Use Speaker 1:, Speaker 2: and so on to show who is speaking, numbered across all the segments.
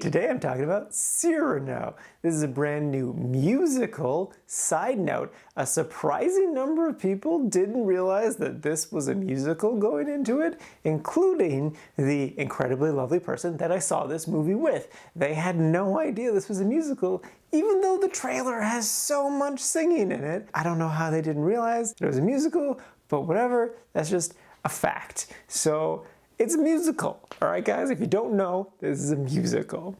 Speaker 1: today I'm talking about Cyrano. This is a brand new musical. Side note, a surprising number of people didn't realize that this was a musical going into it, including the incredibly lovely person that I saw this movie with. They had no idea this was a musical, even though the trailer has so much singing in it. I don't know how they didn't realize it was a musical, but whatever, that's just a fact. So it's a musical, all right, guys? If you don't know, this is a musical.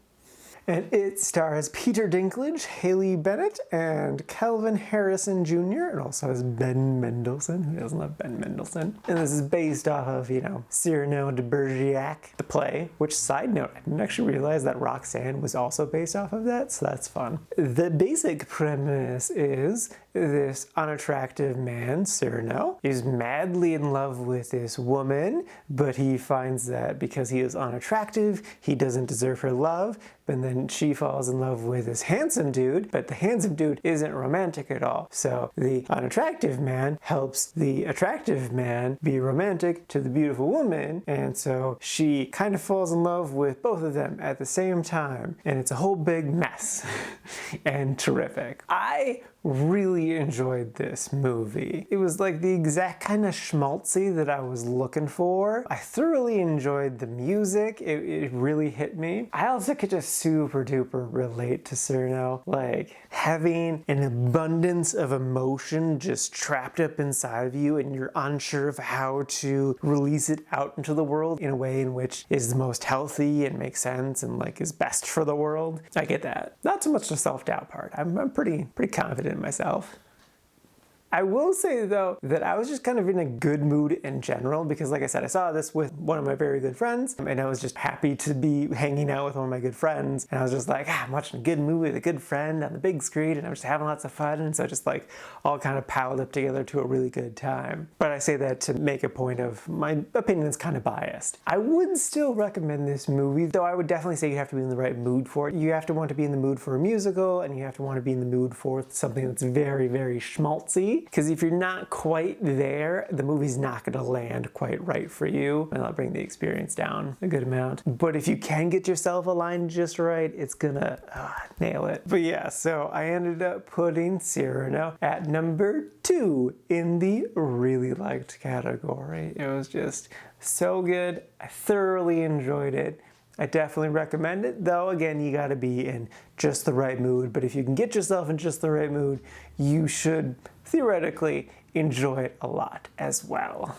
Speaker 1: And it stars Peter Dinklage, Haley Bennett, and Calvin Harrison Jr. It also has Ben Mendelsohn. Who doesn't love Ben Mendelsohn? And this is based off of, Cyrano de Bergerac, the play, which, side note, I didn't actually realize that Roxanne was also based off of that, so that's fun. The basic premise is this unattractive man, Cyrano, is madly in love with this woman, but he finds that because he is unattractive, he doesn't deserve her love. But then she falls in love with this handsome dude, but the handsome dude isn't romantic at all. So the unattractive man helps the attractive man be romantic to the beautiful woman, and so she kind of falls in love with both of them at the same time, and it's a whole big mess and terrific. I really enjoyed this movie. It was like the exact kind of schmaltzy that I was looking for. I thoroughly enjoyed the music. It really hit me. I also could just super duper relate to Cyrano. Like having an abundance of emotion just trapped up inside of you and you're unsure of how to release it out into the world in a way in which is the most healthy and makes sense and like is best for the world. I get that. Not so much the self-doubt part. I'm pretty confident in myself. I will say though that I was just kind of in a good mood in general because like I said, I saw this with one of my very good friends and I was just happy to be hanging out with one of my good friends and I was just like, I'm watching a good movie with a good friend on the big screen and I'm just having lots of fun, and so just like all kind of piled up together to a really good time. But I say that to make a point of my opinion is kind of biased. I would still recommend this movie, though I would definitely say you have to be in the right mood for it. You have to want to be in the mood for a musical and you have to want to be in the mood for something that's very, very schmaltzy. Because if you're not quite there, the movie's not going to land quite right for you, and that'll bring the experience down a good amount. But if you can get yourself aligned just right, it's gonna nail it. But yeah, so I ended up putting Cyrano at number 2 in the really liked category. It was just so good. I thoroughly enjoyed it. I definitely recommend it, though again, you gotta be in just the right mood. But if you can get yourself in just the right mood, you should theoretically enjoy it a lot as well.